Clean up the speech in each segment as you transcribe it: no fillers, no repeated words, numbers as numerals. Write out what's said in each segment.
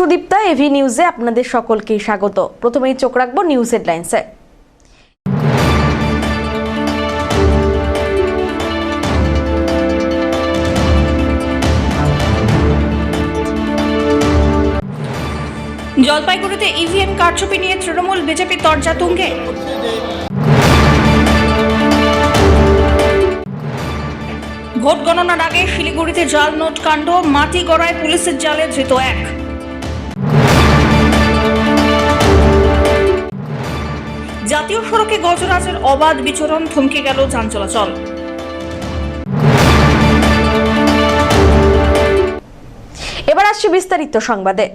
Sudipta, AV নিউজে আপনাদের সকলকে স্বাগত। প্রথমেই চোখ রাখবো নিউজ হেডলাইন্সে। জলপাইগুড়িতে ইভিএম কারচুপি নিয়ে তৃণমূল বিজেপি তরজা তুঙ্গে। ভোট গণনার আগে শিলিগুড়িতে জাল নোট কাণ্ড, মাটি গড়ায় পুলিশের জালে ধৃত এক। জাতীয় সড়কে গজরাজের অবাধ বিচরণ, থমকে গেল যান চলাচল। এবার আসছে বিস্তারিত সংবাদে।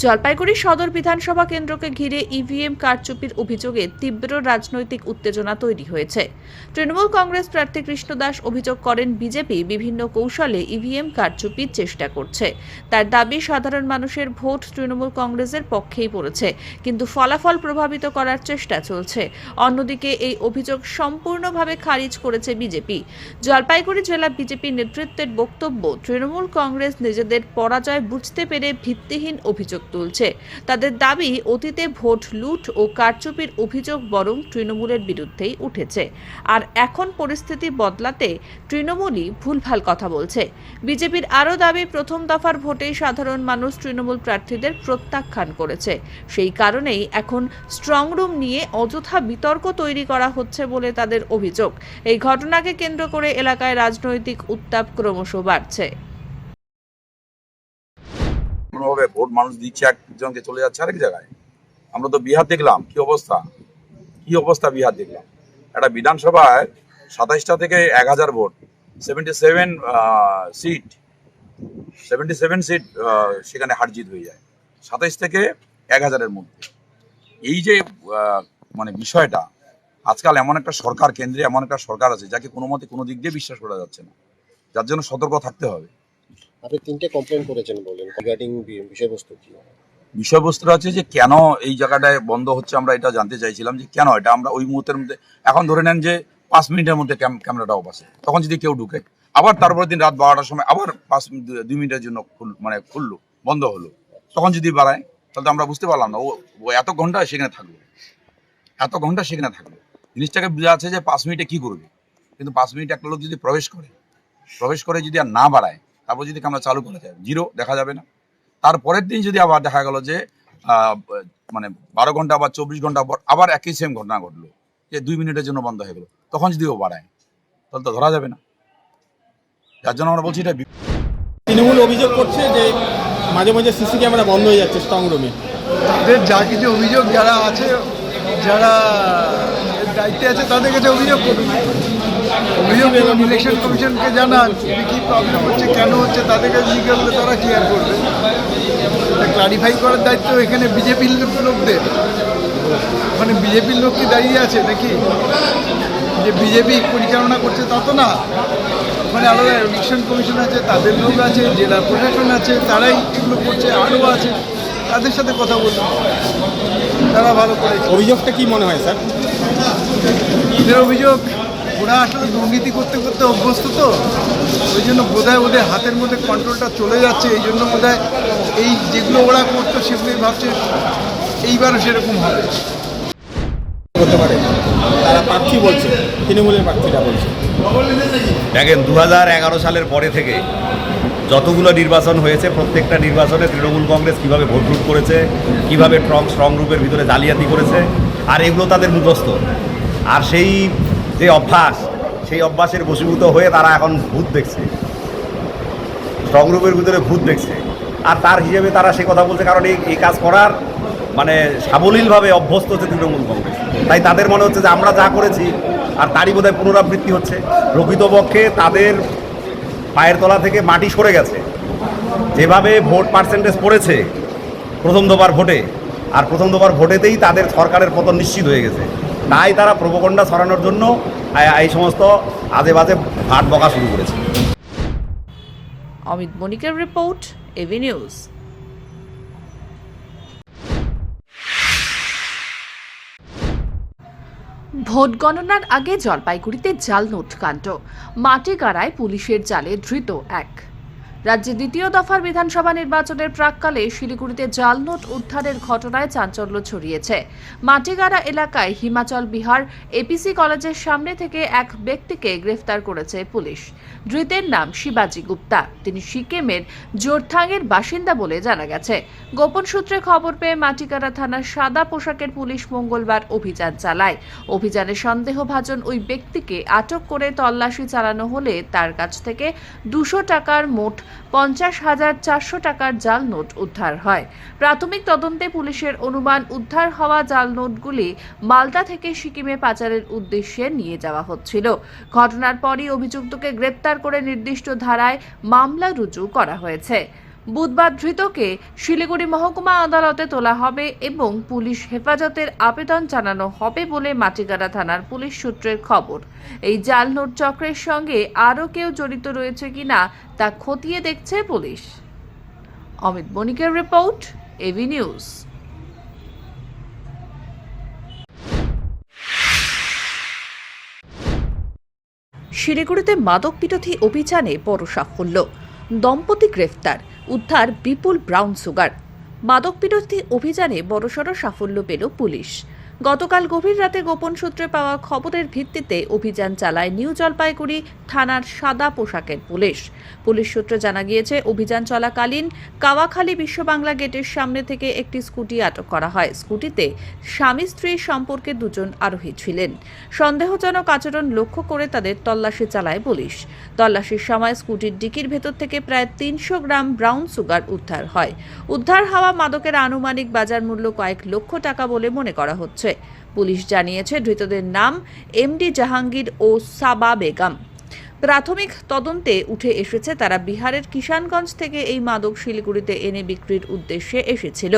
জলপাইগুড়ি সদর বিধানসভা কেন্দ্রকে ঘিরে ইভিএম কারচুপির অভিযোগে তীব্র রাজনৈতিক উত্তেজনা তৈরি হয়েছে। তৃণমূল কংগ্রেস প্রার্থী কৃষ্ণ দাস অভিযোগ করেন, বিজেপি বিভিন্ন কৌশলে ইভিএম কারচুপির চেষ্টা করছে। তার দাবি, সাধারণ মানুষের ভোট তৃণমূল কংগ্রেসের পক্ষেই পড়েছে, কিন্তু ফলাফল প্রভাবিত করার চেষ্টা চলছে। অন্যদিকে এই অভিযোগ সম্পূর্ণভাবে খারিজ করেছে বিজেপি। জলপাইগুড়ি জেলা বিজেপি নেতৃত্বের বক্তব্য, তৃণমূল কংগ্রেস নিজেদের পরাজয় বুঝতে পেরে ভিত্তিহীন অভিযোগ তুলছে। তাদের দাবি, অতীতে ভোট লুট ও কারচুপির অভিযোগ বরং তৃণমূলের বিরুদ্ধেই উঠেছে, আর এখন পরিস্থিতি বদলাতে তৃণমূলই ভুলভাল কথা বলছে। বিজেপির আরও দাবি, প্রথম দফার ভোটেই সাধারণ মানুষ তৃণমূল প্রার্থীদের প্রত্যাখ্যান করেছে। সেই কারণেই এখন স্ট্রং রুম নিয়ে অযথা বিতর্ক তৈরি করা হচ্ছে বলে তাদের অভিযোগ। এই ঘটনাকে কেন্দ্র করে এলাকায় রাজনৈতিক উত্তাপ ক্রমশ বাড়ছে। কোনোভাবে ভোট মানুষ দিচ্ছে, একজনকে চলে যাচ্ছে আরেক জায়গায়। আমরা তো বিহার দেখলাম কি অবস্থা বিহার দেখলাম। একটা বিধানসভায় 27টা থেকে 1000 ভোট, 77 সিট সেখানে হারজিত হয়ে যায় 27 থেকে 1000-এর মধ্যে। এই যে মানে বিষয়টা, আজকাল এমন একটা সরকার, কেন্দ্রে এমন একটা সরকার আছে যাকে কোনো মতে কোনো দিক দিয়ে বিশ্বাস করা যাচ্ছে না, যার জন্য সতর্ক থাকতে হবে। আপনি 3টে কমপ্লেন করেছেন, বলেন রিগার্ডিং বিষয়বস্তু কি? বিষয়বস্তুটা হচ্ছে যে কেন এই জায়গাটায় বন্ধ হচ্ছে, আমরা এটা জানতে চাইছিলাম যে কেন এটা। আমরা ওই মুহূর্তের মধ্যে, এখন ধরে নেন যে 5 মিনিটের মধ্যে ক্যামেরাটা অফ আছে, তখন যদি কেউ ঢুকে, আবার তারপরের দিন রাত 12টার সময় আবার 2 মিনিটের জন্য খুললো, বন্ধ হলো, তখন যদি বাড়ায়, তাহলে তো আমরা বুঝতে পারলাম না ও এত ঘন্টা সেখানে থাকলো। জিনিসটাকে বোঝা যাচ্ছে যে 5 মিনিটে কি করবে, কিন্তু 5 মিনিট একটা লোক যদি প্রবেশ করে যদি আর না বাড়ায়, তারপর যদি ক্যামেরা চালু করা যায়, 0 দেখা যাবে না। তারপরের দিন যদি আবার দেখা গেল যে 12 ঘন্টা বা 24 ঘন্টা পর আবার একই সেম ঘটনা ঘটলো, যে 2 মিনিটের জন্য বন্ধ হয়ে গেল, তখন যদি ও বাড়ায়, তাহলে তো ধরা যাবে না। যার জন্য আমরা বলছি এটা তৃণমূল অভিযোগ করছে যে মাঝে মাঝে সিসি ক্যামেরা বন্ধ হয়ে যাচ্ছে স্ট্রং রুমে। তাদের যা কিছু অভিযোগ যারা আছে, যারা দায়িত্বে আছে, তাদের কাছে অভিযোগ করুন। অভিযোগ ইলেকশন কমিশনকে জানান কি প্রবলেম হচ্ছে, কেন হচ্ছে, তাদের কাছে জিজ্ঞেস করলে তারা ক্লিয়ার করবে। ক্লারিফাই করার দায়িত্ব এখানে বিজেপির লোকদের। ওখানে বিজেপির লোক কি দাঁড়িয়ে আছে নাকি যে বিজেপি পরিচালনা করছে, তা তো না। ওখানে আলাদা ইলেকশন কমিশন আছে, তাদের লোক আছে, জেলা প্রশাসন আছে, তারাই এগুলো করছে, আরও আছে, তাদের সাথে কথা বলুন, তারা ভালো করে। অভিযোগটা কি মনে হয় স্যার? এদের অভিযোগ, ওরা আসলে দুর্নীতি করতে করতে অভ্যস্ত, তো ওই জন্য বোধহয় ওদের হাতের মধ্যে কন্ট্রোলটা চলে যাচ্ছে। এই জন্য বোধহয় এই যেগুলো ওরা করতো সেগুলোই ভাবছে এইবারও সেরকম হবে। করতে পারে তারা প্রার্থী বলছে, তৃণমূলের প্রার্থীরা বলছে। দেখেন, 2011 সালের পরে থেকে যতগুলো নির্বাচন হয়েছে, প্রত্যেকটা নির্বাচনে তৃণমূল কংগ্রেস কীভাবে ভোট লুট করেছে, কীভাবে স্ট্রং রুমের ভিতরে জালিয়াতি করেছে, আর এগুলো তাদের মুখস্থ। আর সেই যে অভ্যাস, সেই অভ্যাসের বশীভূত হয়ে তারা এখন ভূত দেখছে, স্ট্রং রুমের ভিতরে ভূত দেখছে। আর তার হিসেবে তারা সে কথা বলছে, কারণ এই কাজ করার মানে সাবলীলভাবে অভ্যস্ত হচ্ছে তৃণমূল কংগ্রেস। তাই তাদের মনে হচ্ছে যে আমরা যা করেছি আর তারই বোধহয় পুনরাবৃত্তি হচ্ছে। প্রকৃতপক্ষে তাদের পায়ের তলা থেকে মাটি সরে গেছে। যেভাবে ভোট পার্সেন্টেজ পড়েছে প্রথম দফার ভোটে, আর প্রথম দফার ভোটেতেই তাদের সরকারের পতন নিশ্চিত হয়ে গেছে। তাই তারা প্রোপাগান্ডা ছড়ানোর জন্য এই সমস্ত আজে বাজে ভাট বকা শুরু করেছে। অমিত বণিকের রিপোর্ট, এভি নিউজ। ভোট গণনার আগে জলপাইগুড়িতে জাল নোট কাণ্ড, মাটি গাড়ায় পুলিশের জালে ধৃত এক। রাজ্যে দ্বিতীয় দফার বিধানসভা নির্বাচনের প্রাক্কালে শিলিগুড়িতে জাল নোট উদ্ধারের ঘটনায় চাঞ্চল্য ছড়িয়েছে। মাটিগাড়া এলাকায় হিমাচল বিহার এপিসি কলেজের সামনে থেকে এক ব্যক্তিকে গ্রেফতার করেছে পুলিশ। ধৃতের নাম শিবাজি গুপ্তা। তিনি সিকিমের জোরথাংয়ের বাসিন্দা বলে জানা গেছে। গোপন সূত্রে খবর পেয়ে মাটিগাড়া থানার সাদা পোশাকের পুলিশ মঙ্গলবার অভিযান চালায়। অভিযানে সন্দেহভাজন ওই ব্যক্তিকে আটক করে তল্লাশি চালানো হলে তার কাছ থেকে 200 টাকার মোট 50,400 টাকার জাল নোট উদ্ধার হয়। প্রাথমিক তদন্তে পুলিশের অনুমান উদ্ধার হওয়া জাল নোটগুলি মালদা থেকে সিকিমে পাচারের উদ্দেশ্যে নিয়ে যাওয়া হচ্ছিল। ঘটনার পরই অভিযুক্তকে গ্রেপ্তার করে নির্দিষ্ট ধারায় মামলা রুজু করা হয়েছে। বুধবার ধৃতকে শিলিগুড়ি মহকুমা আদালতে তোলা হবে এবং পুলিশ হেফাজতের আবেদন জানানো হবে বলে মাটিগাড়া থানার পুলিশ সূত্রের খবর। এই জাল নোট চক্রের সঙ্গে আরও কেউ জড়িত রয়েছে কিনা তা খতিয়ে দেখছে পুলিশ। অমিত বণিকের রিপোর্ট, এভি নিউজ। শিলিগুড়িতে মাদক বিরোধী অভিযানে বড় সাফল্য। দম্পতি গ্রেফতার, উদ্ধার বিপুল ব্রাউন সুগার। মাদক বিরোধী অভিযানে বড়সড় সাফল্য পেল পুলিশ। গতকাল গভীর রাতে গোপন সূত্রে পাওয়া খবরের ভিত্তিতে অভিযান চালায় নিউ জলপাইগুড়ি থানার সাদা পোশাকের পুলিশ। পুলিশ সূত্রে জানা গিয়েছে, অভিযান চলাকালীন কাওয়াখালী বিশ্ব বাংলা গেটের সামনে থেকে একটি স্কুটি আটক করা হয়। স্কুটিতে স্বামী স্ত্রীর সম্পর্কে দুজন আরোহী ছিলেন। সন্দেহজনক আচরণ লক্ষ্য করে তাদের তল্লাশি চালায় পুলিশ। তল্লাশির সময় স্কুটির ডিকির ভেতর থেকে প্রায় 300 গ্রাম ব্রাউন সুগার উদ্ধার হয়। উদ্ধার হওয়া মাদকের আনুমানিক বাজার মূল্য কয়েক লক্ষ টাকা বলে মনে করা হচ্ছে। পুলিশ জানিয়েছে, ধৃতদের নাম এমডি জাহাঙ্গীর ও সাবা বেগম। প্রাথমিক তদন্তে উঠে এসেছে তারা বিহারের কিষানগঞ্জ থেকে এই মাদক শিলিগুড়িতে এনে বিক্রির উদ্দেশ্যে এসেছিল।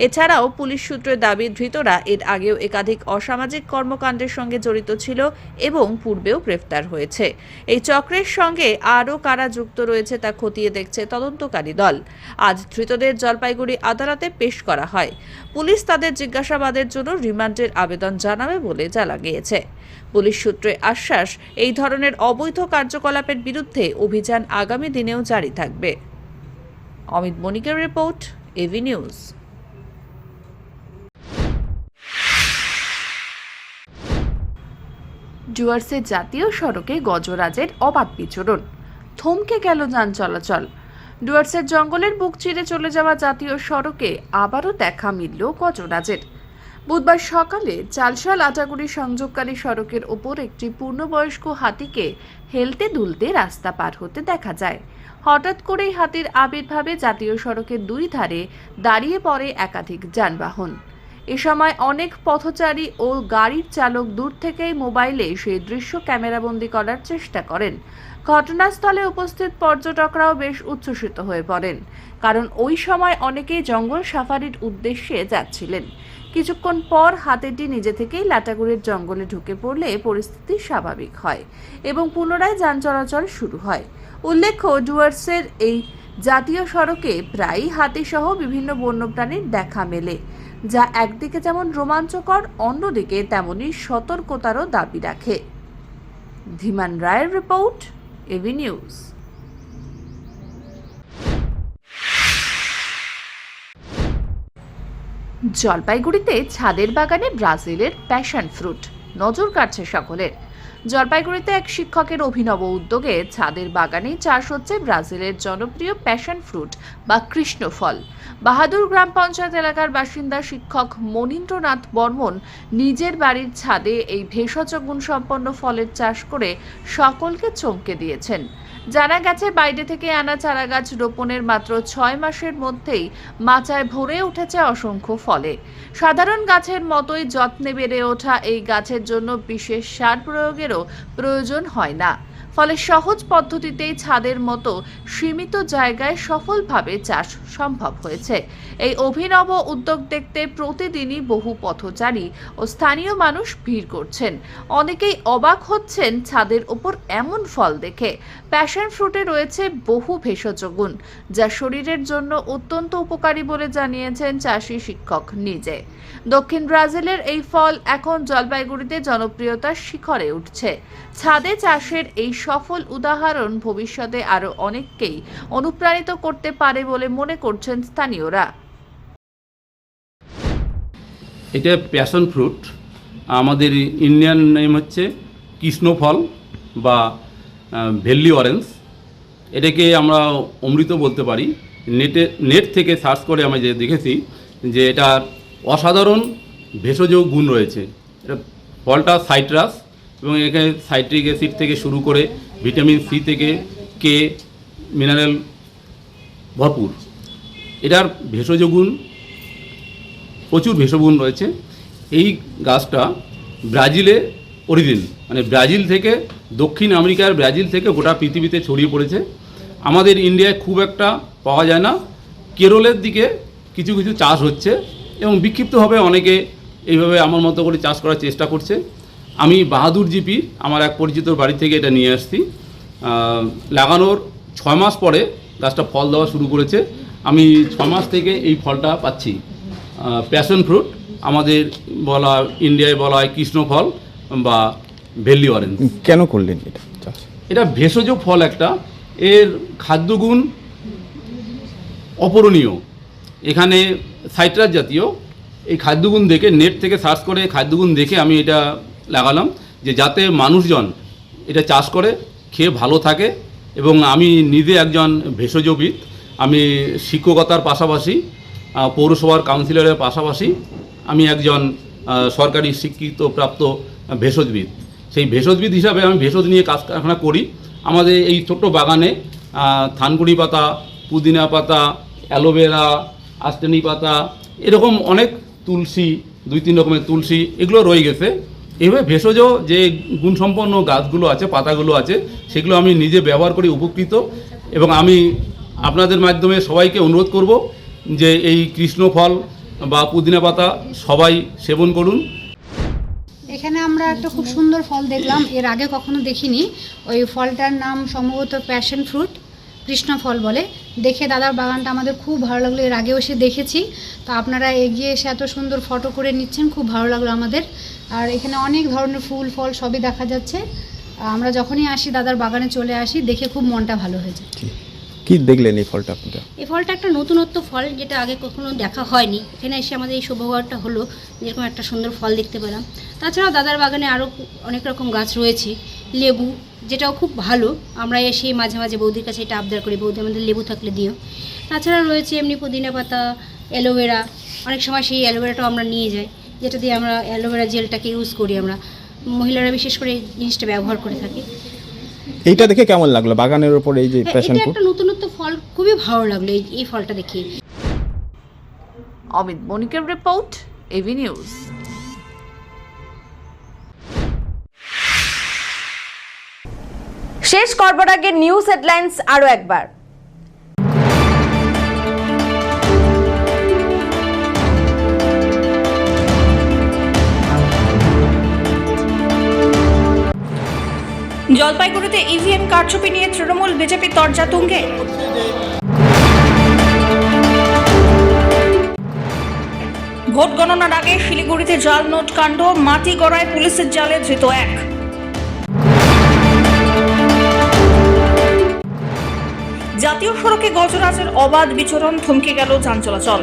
এছাড়াও পুলিশ সূত্রের দাবি, ধৃতরা এর আগেও একাধিক অসামাজিক কর্মকাণ্ডের সঙ্গে জড়িত ছিল এবং পূর্বেও গ্রেফতার হয়েছে। এই চক্রের সঙ্গে আরও কারা যুক্ত রয়েছে তা খতিয়ে দেখছে তদন্তকারী দল। আজ ধৃতদের জলপাইগুড়ি আদালতে পেশ করা হয়। পুলিশ তাদের জিজ্ঞাসাবাদের জন্য রিমান্ডের আবেদন জানাবে বলে জানা গিয়েছে। পুলিশ সূত্রে আশ্বাস, এই ধরনের অবৈধ কার্যকলাপের বিরুদ্ধে অভিযান আগামী দিনেও জারি থাকবে। অমিত বণিকের রিপোর্ট, এভি নিউজ। ডুয়ার্সের জাতীয় সড়কে গজরাজের অবাধ বিচরণ, থমকে গেল যান চলাচল। ডুয়ার্সের জঙ্গলের বুক চিরে চলে যাওয়া জাতীয় সড়কে আবারও দেখা মিলল গজরাজের। বুধবার সকালে চালশাল আটাগুড়ি সংযোগকারী সড়কের ওপর একটি পূর্ণবয়স্ক হাতিকে হেলতে দুলতে রাস্তা পার হতে দেখা যায়। হঠাৎ করেই হাতির আবির্ভাবে জাতীয় সড়কের দুই ধারে দাঁড়িয়ে পড়ে একাধিক যানবাহন। এ সময় অনেক পথচারী ও গাড়ির চালক দূর থেকেই মোবাইলে সেই দৃশ্য ক্যামেরাবন্দি করার চেষ্টা করেন। ঘটনাস্থলে উপস্থিত পর্যটকরাও বেশ উচ্ছ্বসিত হয়ে পড়েন, কারণ ওই সময় অনেকেই জঙ্গল সাফারির উদ্দেশ্যে যাচ্ছিলেন। কিছুক্ষণ পর হাতিটি নিজে থেকেই লাটাগুড়ির জঙ্গলে ঢুকে পড়লে পরিস্থিতি স্বাভাবিক হয় এবং পুনরায় যান চলাচল শুরু হয়। উল্লেখ্য, ডুয়ার্সের এই জাতীয় সড়কে প্রায়ই হাতিসহ বিভিন্ন বন্যপ্রাণীর দেখা মেলে, যা একদিকে যেমন রোমাঞ্চকর, অন্যদিকে তেমনই সতর্কতারও দাবি রাখে। ধীমান রায়ের রিপোর্ট, এভি নিউজ। জলপাইগুড়িতে ছাদের বাগানে ব্রাজিলের প্যাশন ফ্রুট, নজর কাটছে সকলের। জলপাইগুড়িতে এক শিক্ষকের অভিনব উদ্যোগে ছাদের বাগানে চাষ হচ্ছে ব্রাজিলের জনপ্রিয় প্যাশন ফ্রুট বা কৃষ্ণফল। বাহাদুর গ্রাম পঞ্চায়েত এলাকার বাসিন্দা শিক্ষক মনীন্দ্রনাথ বর্মন নিজের বাড়ির ছাদে এই ভেষজ গুণসম্পন্ন ফলের চাষ করে সকলকে চমকে দিয়েছেন। জানা গেছে, বাইরে থেকে আনা চারাগাছ রোপণের মাত্র 6 মাসের মধ্যেই মাচায় ভরে উঠেছে অসংখ্য ফলে। সাধারণ গাছের মতোই যত্নে বেড়ে ওঠা এই গাছের জন্য বিশেষ সার প্রয়োগেরও প্রয়োজন হয় না। ফলে সহজ পদ্ধতিতেই ছাদের মতো সীমিত জায়গায় সফলভাবে চাষ সম্ভব হয়েছে। এই অভিনব উদ্যোগ দেখতে প্রতিদিনই বহু পথচারী ও স্থানীয় মানুষ ভিড় করছেন। অনেকেই অবাক হচ্ছেন ছাদের ওপর এমন ফল দেখে। প্যাশন ফ্রুটে রয়েছে বহু ভেষজ গুণ, যা শরীরের জন্য অত্যন্ত উপকারী বলে জানিয়েছেন চাষী শিক্ষক নিজে। দক্ষিণ ব্রাজিলের এই ফল এখন জলপাইগুড়িতে জনপ্রিয়তার শিখরে উঠছে। ছাদে চাষের এই সফল উদাহরণ ভবিষ্যতে আরও অনেককেই অনুপ্রাণিত করতে পারে বলে মনে করছেন স্থানীয়রা। এটা প্যাশন ফ্রুট, আমাদের ইন্ডিয়ান নেম হচ্ছে কৃষ্ণফল বা ভেল্লি অরেঞ্জ। এটাকে আমরা অমৃত বলতে পারি। নেট থেকে সার্চ করে আমি যে দেখেছি যে এটার অসাধারণ ভেষজ গুণ রয়েছে। এটা ফলটা সাইট্রাস এবং এখানে সাইট্রিক অ্যাসিড থেকে শুরু করে ভিটামিন সি থেকে কে মিনারেল ভরপুর। এটার ভেষজ গুণ, প্রচুর ভেষজ গুণ রয়েছে। এই গাছটা ব্রাজিলে অরিজিন, মানে ব্রাজিল থেকে, দক্ষিণ আমেরিকার ব্রাজিল থেকে গোটা পৃথিবীতে ছড়িয়ে পড়েছে। আমাদের ইন্ডিয়ায় খুব একটা পাওয়া যায় না। কেরলের দিকে কিছু কিছু চাষ হচ্ছে এবং বিক্ষিপ্তভাবে অনেকে এইভাবে আমার মতো করে চাষ করার চেষ্টা করছে। আমি বাহাদুর জিপি আমার এক পরিচিতর বাড়ি থেকে এটা নিয়ে আসছি। লাগানোর 6 মাস পরে গাছটা ফল দেওয়া শুরু করেছে। আমি 6 মাস থেকে এই ফলটা পাচ্ছি। প্যাশন ফ্রুট, আমাদের বলা ইন্ডিয়ায় বলা হয় কৃষ্ণফল বা ভেল্লি অরেঞ্জ। কেন করলেন এটা চাষ? এটা ভেষজ ফল একটা, এর খাদ্যগুণ অপূরণীয়। এখানে সাইট্রাস জাতীয় এই খাদ্যগুণ দেখে, নেট থেকে সার্চ করে খাদ্যগুণ দেখে আমি এটা লাগালাম, যে যাতে মানুষজন এটা চাষ করে খেয়ে ভালো থাকে। এবং আমি নিজে একজন ভেষজবিদ। আমি শিক্ষকতার পাশাপাশি, পৌরসভার কাউন্সিলরের পাশাপাশি আমি একজন সরকারি স্বীকৃত প্রাপ্ত ভেষজবিদ। সেই ভেষজবিদ হিসাবে আমি ভেষজ নিয়ে কারখানা করি। আমাদের এই ছোট্ট বাগানে থানকুনি পাতা, পুদিনা পাতা, অ্যালোভেরা, আস্টেনি পাতা, এরকম অনেক তুলসী, 2-3 রকমের তুলসী, এগুলো রয়ে গেছে। এইভাবে ভেষজ যে গুণসম্পন্ন গাছগুলো আছে, পাতাগুলো আছে, সেগুলো আমি নিজে ব্যবহার করি, উপকৃত। এবং আমি আপনাদের মাধ্যমে সবাইকে অনুরোধ করব যে এই কৃষ্ণফল বা পুদিনা পাতা সবাই সেবন করুন। এখানে আমরা একটা খুব সুন্দর ফল দেখলাম, এর আগে কখনো দেখিনি। ওই ফলটার নাম সম্ভবত প্যাশন ফ্রুট, কৃষ্ণ ফল বলে। দেখে দাদার বাগানটা আমাদের খুব ভালো লাগলো, এর আগেও এসে দেখেছি। তো আপনারা এগিয়ে এসে এত সুন্দর ফটো করে নিচ্ছেন, খুব ভালো লাগলো আমাদের। আর এখানে অনেক ধরনের ফুল ফল সবই দেখা যাচ্ছে। আমরা যখনই আসি দাদার বাগানে চলে আসি, দেখে খুব মনটা ভালো হয়ে যায়। কি দেখলেন এই ফলটা আপনারা? এই ফলটা একটা নতুনত্ব ফল, যেটা আগে কখনো দেখা হয়নি। এখানে এসে আমাদের এই সৌভাগ্যটা হলো, যেরকম একটা সুন্দর ফল দেখতে পেলাম। তাছাড়াও দাদার বাগানে আরও অনেক রকম গাছ রয়েছে, লেবু, যেটাও খুব ভালো। আমরা এসে মাঝে মাঝে বৌদির কাছে এটা আবদার করি, বৌদি আমাদের লেবু থাকলে দিও। তাছাড়া রয়েছে এমনি পুদিনা পাতা, অ্যালোভেরা। অনেক সময় সেই অ্যালোভেরাটাও আমরা নিয়ে যাই, যেটা দিয়ে আমরা অ্যালোভেরা জেলটাকে ইউজ করি। আমরা মহিলারা বিশেষ করে এই জিনিসটা ব্যবহার করে থাকি। এইটা দেখে কেমন লাগলো বাগানের উপর এই যে প্যাশন এটা ফ্রুট? একটা নতুনত্ব ফল, খুবই ভালো লাগলো এই ফলটা দেখে। অমিত বণিকের রিপোর্ট, এভি নিউজ। শেষ করবার আগে নিউজ হেডলাইন্স আরো একবার। জলপাইগুড়িতে ইভিএম কারচুপি নিয়ে তৃণমূল বিজেপি তরজা তুঙ্গে। ভোট গণনার আগে শিলিগুড়িতে জাল নোট কাণ্ড, মাটি গড়ায় পুলিশের জালে ধৃত 1। জাতীয় সড়কে গজরাজের অবাধ বিচরণ, থমকে গেল যান চলাচল।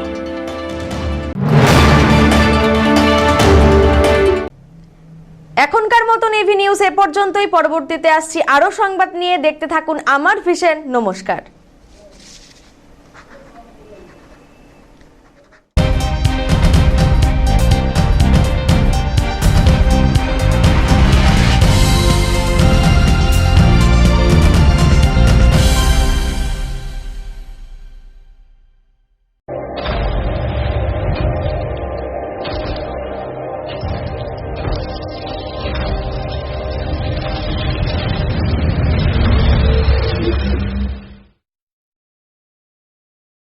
এখনকার মতন এভি নিউজ এ পর্যন্তই। পরবর্তীতে আসছি আরো সংবাদ নিয়ে। দেখতে থাকুন আমার ভিশন। নমস্কার।